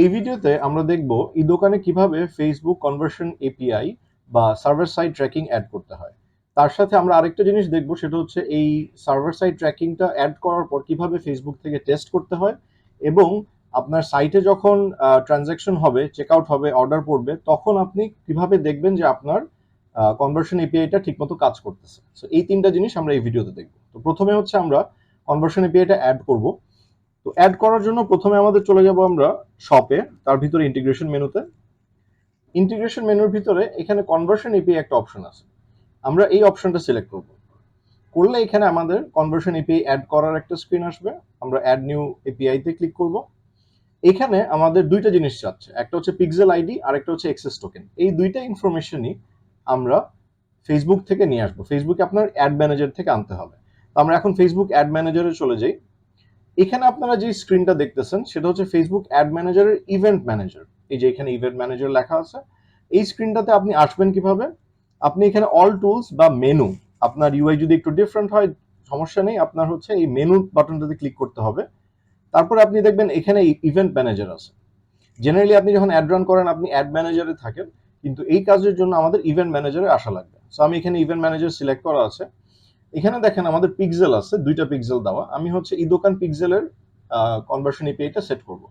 এই ভিডিওতে আমরা দেখব ই দোকানে কিভাবে ফেসবুক কনভার্সন এপিআই বা সার্ভার সাইড ট্র্যাকিং অ্যাড করতে হয়। তার সাথে আমরা আরেকটা জিনিস দেখব, সেটা হচ্ছে এই সার্ভার সাইড ট্র্যাকিংটা অ্যাড করার পর কিভাবে ফেসবুক থেকে টেস্ট করতে হয় এবং আপনার সাইটে যখন ট্রানজ্যাকশন হবে, চেক আউট হবে, অর্ডার পড়বে, তখন আপনি কিভাবে দেখবেন যে আপনার কনভার্সন এপিআইটা ঠিকমতো কাজ করতেছে। সো এই তিনটা জিনিস আমরা এই ভিডিওতে দেখব। তো প্রথমে হচ্ছে আমরা কনভার্সন এপিআইটা অ্যাড করব। তো অ্যাড করার জন্য প্রথমে আমাদের চলে যাব আমরা শপে, তার ভিতরে ইন্টিগ্রেশন মেনুতে। ইন্টিগ্রেশন মেনুর ভিতরে এখানে কনভার্সন এপিআই একটা অপশন আছে, আমরা এই অপশনটা সিলেক্ট করব। করলে এখানে আমাদের কনভার্সন এপিআই অ্যাড করার একটা স্ক্রিন আসবে। আমরা অ্যাড নিউ এপিআই তে ক্লিক করব। এখানে আমাদের দুইটা জিনিস চাচ্ছে, একটা হচ্ছে পিক্সেল আইডি আর একটা হচ্ছে এক্সেস টোকেন। এই দুইটা ইনফরমেশনই আমরা ফেসবুক থেকে নিয়ে আসবো। ফেসবুকে আপনার অ্যাড ম্যানেজার থেকে আনতে হবে। তো আমরা এখন ফেসবুক অ্যাড ম্যানেজারে চলে যাই। এখানে আপনারা যে স্ক্রিনটা দেখতেছেন সেটা হচ্ছে ফেসবুক অ্যাড ম্যানেজারের ইভেন্ট ম্যানেজার। এই যে এখানে ইভেন্ট ম্যানেজার লেখা আছে। এই স্ক্রিনটাতে আপনি আসবেন কিভাবে? আপনি এখানে অল টুলস বা মেনু, আপনার ইউআই যদি একটু ডিফারেন্ট হয় সমস্যা নেই, আপনার হচ্ছে এই মেনু বাটনটাতে ক্লিক করতে হবে। তারপরে আপনি দেখবেন এখানে ইভেন্ট ম্যানেজার আছে। জেনারেলি আপনি যখন অ্যাড রান করেন আপনি অ্যাড ম্যানেজারে থাকেন, কিন্তু এই কাজের জন্য আমাদের ইভেন্ট ম্যানেজারে আসা লাগবে। সো আমি এখানে ইভেন্ট ম্যানেজার সিলেক্ট করা আছে। এখানে দেখেন আমাদের পিক্সেল আছে, দুইটা পিক্সেল দেওয়া। আমি হচ্ছে ই দোকান পিক্সেলের কনভার্সন এপিআইটা সেট করব।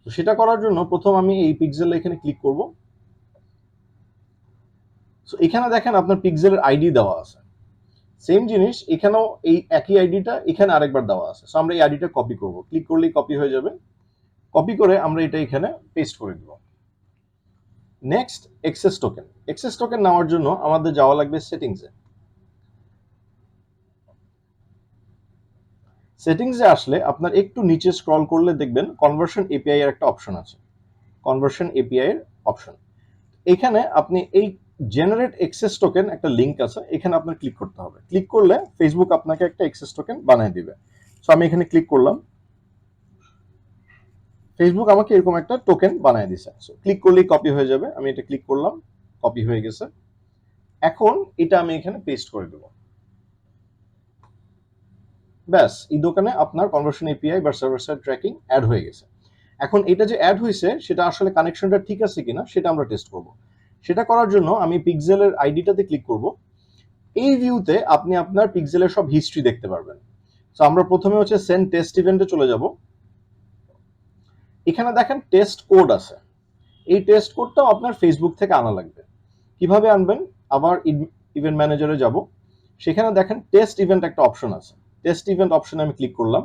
তো সেটা করার জন্য প্রথম আমি এই পিক্সেল এখানে ক্লিক করব। সো এখানে দেখেন আপনার পিক্সেলের আইডি দেওয়া আছে। সেম জিনিস এখানেও এই একই আইডিটা এখানে আরেকবার দেওয়া আছে। সো আমরা এই আইডিটা কপি করব, ক্লিক করলেই কপি হয়ে যাবে। কপি করে আমরা এটা এখানে পেস্ট করে দিব। Next, access token. Access token নেওয়ার জন্য আমাদের যাওয়া লাগবে সেটিংসে। সেটিংসে আসলে আপনার একটু নিচে স্ক্রল করলে দেখবেন কনভার্সন এপিআই এর একটা অপশন আছে, কনভার্সন এপিআই এর অপশন। এখানে আপনি এই জেনারেট এক্সেস টোকেন একটা লিংক আছে, এখানে আপনার ক্লিক করতে হবে। ক্লিক করলে ফেসবুক আপনাকে একটা এক্সেস টোকেন বানিয়ে দিবে। সো আমি এখানে ক্লিক করলাম, ফেসবুক আমাকে এরকম একটা টোকেন বানিয়ে দিছে। সো ক্লিক করলেই কপি হয়ে যাবে। আমি এটা ক্লিক করলাম, কপি হয়ে গেছে। এখন এটা আমি এখানে পেস্ট করে দেব। ব্যাস, এই দোকানে আপনার কনভার্সন এপিআই বা সার্ভার সাইড ট্র্যাকিং অ্যাড হয়ে গেছে। এখন এটা যে অ্যাড হয়েছে সেটা আসলে কানেকশনটা ঠিক আছে কিনা সেটা আমরা টেস্ট করব। সেটা করার জন্য আমি পিক্সেলের আইডিটাতে ক্লিক করব। এই ভিউতে আপনি আপনার পিক্সেলের সব হিস্ট্রি দেখতে পারবেন। তো আমরা প্রথমে হচ্ছে সেন্ড টেস্ট ইভেন্টে চলে যাব। এখানে দেখেন টেস্ট কোড আছে। এই টেস্ট কোডটাও আপনার ফেসবুক থেকে আনা লাগবে। কিভাবে আনবেন? আবার ইভেন্ট ম্যানেজারে যাব। সেখানে দেখেন টেস্ট ইভেন্ট একটা অপশন আছে। টেস্ট ইভেন্ট অপশনে আমি ক্লিক করলাম।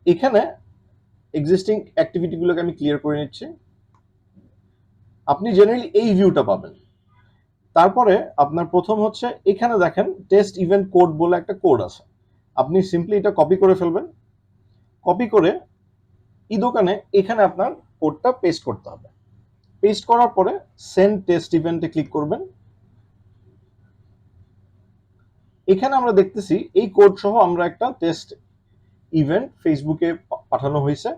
এখানে এক্সিস্টিং অ্যাক্টিভিটিগুলোকে আমি ক্লিয়ার করে নিচ্ছি। আপনি জেনারেলি এই ভিউটা পাবেন। তারপরে আপনার প্রথম হচ্ছে এখানে দেখেন টেস্ট ইভেন্ট কোড বলে একটা কোড আছে। আপনি সিম্পলি এটা কপি করে ফেলবেন। কপি করে ই দোকানে এখানে আপনার কোডটা পেস্ট করতে হবে। পেস্ট করার পরে সেন্ড টেস্ট ইভেন্টে ক্লিক করবেন। এখানে আমরা দেখতেছি এই কোড সহ আমরা একটা টেস্ট ইভেন্ট ফেসবুকে পাঠানো হয়েছে।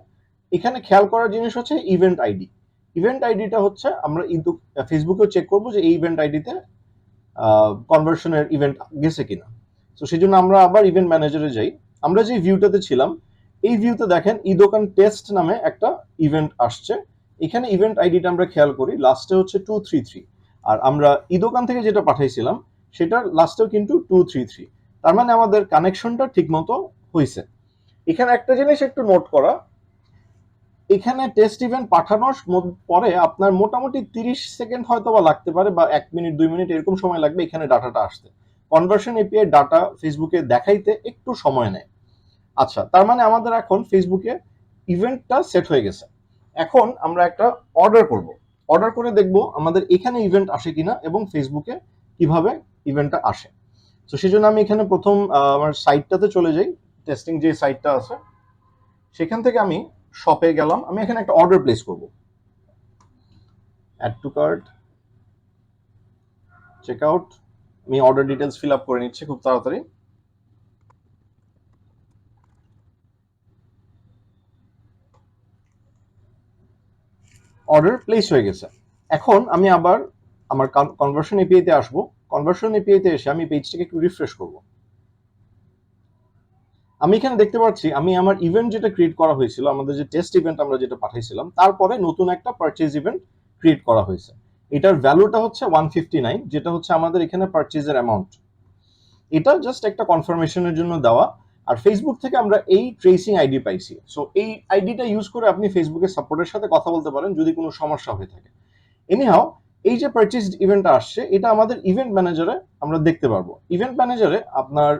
এখানে খেয়াল করার জিনিস হচ্ছে ইভেন্ট আইডি। ইভেন্ট আইডিটা হচ্ছে আমরা ফেসবুকেও চেক করবো যে এই ইভেন্ট আইডিতে কনভার্সনের ইভেন্ট গেছে কিনা। তো সেই জন্য আমরা আবার ইভেন্ট ম্যানেজারে যাই। আমরা যে ভিউটাতে ছিলাম এই ভিউতে দেখেন ই দোকান টেস্ট নামে একটা ইভেন্ট আসছে। এখানে ইভেন্ট আইডিটা আমরা খেয়াল করি, লাস্টে হচ্ছে 233। আর আমরা ই দোকান থেকে যেটা পাঠাইছিলাম সেটার লাস্টেও কিন্তু 233। তার মানে আমাদের কানেকশনটা ঠিক মতো হয়েছে। এখানে একটা জিনিস একটু নোট করা, এখানে টেস্ট ইভেন্ট পাঠানোর পরে আপনার মোটামুটি 30 সেকেন্ড হয়তো বা লাগতে পারে, বা 1 মিনিট 2 মিনিট এরকম সময় লাগবে এখানে ডাটাটা আসতে। কনভার্সন এপিআই ডাটা ফেসবুকে দেখাইতে একটু সময় নেয়। আচ্ছা, তার মানে আমাদের এখন ফেসবুকে ইভেন্টটা সেট হয়ে গেছে। এখন আমরা একটা অর্ডার করব। অর্ডার করে দেখব আমাদের এখানে ইভেন্ট আসে কিনা এবং ফেসবুকে কিভাবে ইভেন্টটা আসে। তো সেই জন্য আমি এখানে প্রথম আমার সাইটটাতে চলে যাই, টেস্টিং যে সাইটটা আছে সেখান থেকে আমি শপে গেলাম। আমি এখানে একটা অর্ডার প্লেস করব। Add to cart, check out. আমি অর্ডার ডিটেলস ফিল আপ করে নিচ্ছি খুব তাড়াতাড়ি। অর্ডার প্লেস হয়ে গেছে। এখন আমি আবার আমার কনভার্সন এপিআই তে আসবো। কনভার্সন এপিআই তে এসে আমি পেজটাকে একটু রিফ্রেশ করব। আমি এখানে দেখতে পাচ্ছি আমি আমার ইভেন্ট যেটা ক্রিয়েট করা হয়েছিল, আমাদের যে টেস্ট ইভেন্ট আমরা যেটা পাঠাইছিলাম, তারপরে নতুন একটা পারচেজ ইভেন্ট ক্রিয়েট করা হয়েছে। এটার ভ্যালুটা হচ্ছে 159, যেটা হচ্ছে আমাদের এখানে পারচেজের অ্যামাউন্ট। এটা জাস্ট একটা কনফার্মেশনের জন্য দেওয়া। আর ফেসবুক থেকে আমরা এই ট্রেসিং আইডি পাইছি, সো এই আইডিটা ইউজ করে আপনি ফেসবুকের সাপোর্টের সাথে কথা বলতে পারেন যদি কোনো সমস্যা হয়ে থাকে। এনিহাও, এই যে পারচেজ ইভেন্টটা আসছে, এটা আমাদের ইভেন্ট ম্যানেজারে আমরা দেখতে পারবো। ইভেন্ট ম্যানেজারে আপনার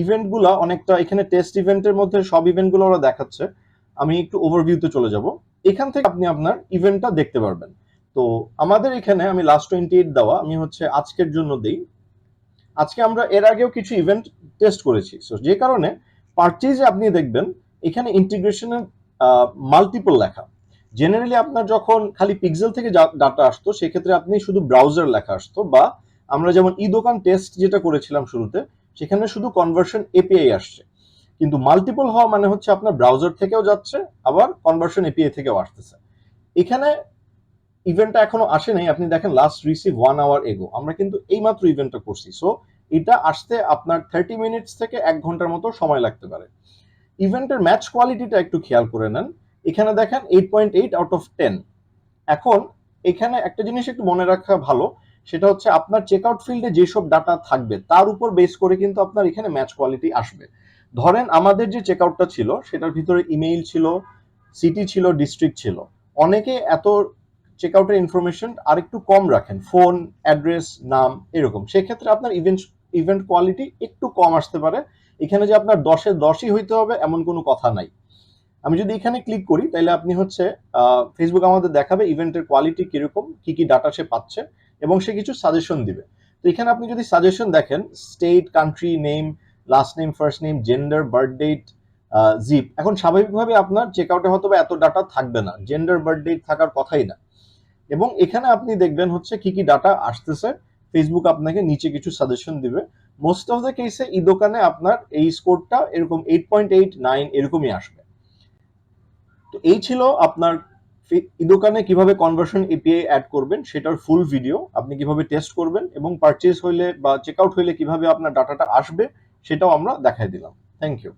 ইভেন্টগুলো অনেকটা, এখানে টেস্ট ইভেন্টের মধ্যে সব ইভেন্টগুলো ওরা দেখাচ্ছে। আমি একটু ওভারভিউতে চলে যাব, এখান থেকে আপনি আপনার ইভেন্টটা দেখতে পারবেন। তো আমাদের এখানে আমি লাস্ট 28 দেওয়া, আমি হচ্ছে আজকের জন্য দেই। আজকে আমরা এর আগেও কিছু ইভেন্ট টেস্ট করেছি, সো যে কারণে পারচেজে আপনি দেখবেন এখানে ইন্টিগ্রেশনের মাল্টিপল লেখা। জেনারেলি আপনার যখন খালি পিক্সেল থেকে ডাটা আসতো, সেক্ষেত্রে আপনি শুধু ব্রাউজার লেখা আসতো, বা আমরা যেমন ই দোকান টেস্ট যেটা করেছিলাম শুরুতে, সেখানে শুধু কনভার্সন এপিআই আসছে। কিন্তু মাল্টিপল হওয়া মানে হচ্ছে আপনার ব্রাউজার থেকেও যাচ্ছে, আবার কনভার্সন এপিআই থেকেও আসতেছে। এখানে ইভেন্টটা এখনো আসে নাই, আপনি দেখেন লাস্ট রিসিভ 1 আওয়ার এগো, আমরা কিন্তু এইমাত্র ইভেন্টটা করছি। সো এটা আসতে আপনার 30 মিনিটস থেকে 1 ঘন্টার মতো সময় লাগতে পারে। ইভেন্টের ম্যাচ কোয়ালিটিটা একটু খেয়াল করে নেন, এখানে দেখেন 8.8 আউট অফ 10। এখন এখানে একটা জিনিস একটু মনে রাখা ভালো, সেটা হচ্ছে আপনার চেকআউট ফিল্ডে যেসব ডাটা থাকবে তার উপর বেস করে কিন্তু আপনার এখানে ম্যাচ কোয়ালিটি আসবে। ধরেন আমাদের যে চেকআউটটা ছিল সেটার ভিতরে ইমেইল ছিল, সিটি ছিল, ডিস্ট্রিক্ট ছিল। অনেকে এত চেকআউটের ইনফরমেশন আরেকটু কম রাখেন, ফোন, অ্যাড্রেস, নাম, এরকম। সেক্ষেত্রে আপনার ইভেন্ট কোয়ালিটি একটু কম আসতে পারে। এখানে যে আপনার 10-এ 10ই হইতে হবে এমন কোনো কথা নাই। আমি যদি এখানে ক্লিক করি, তাহলে আপনি হচ্ছে ফেসবুক আমাদের দেখাবে ইভেন্টের কোয়ালিটি কিরকম, কি কি ডাটা সে পাচ্ছে, এবং সে কিছু সাজেশন দিবে। তো এখানে আপনি যদি সাজেশন দেখেন, state, country, name, last name, first name, gender, birth date, zip. এখন স্বাভাবিকভাবে আপনার চেকআউটে হয়তো এত ডাটা থাকবে না, জেন্ডার, বার্থ ডেট থাকার কথাই না। এবং এখানে আপনি দেখবেন হচ্ছে কি কি ডাটা আসতেছে, ফেসবুক আপনাকে নিচে কিছু সাজেশন দিবে। মোস্ট অফ দ্য কেসে এই দোকানে আপনার এই স্কোরটা এরকম 8.8, 9 এরকমই আসবে। তো এই ছিল আপনার দোকানে কিভাবে কনভার্সন এপিআই অ্যাড করবেন সেটার ফুল ভিডিও, আপনি কিভাবে টেস্ট করবেন, এবং পারচেজ হইলে বা চেকআউট হইলে কিভাবে আপনার ডাটাটা আসবে সেটাও আমরা দেখাই দিলাম। Thank you.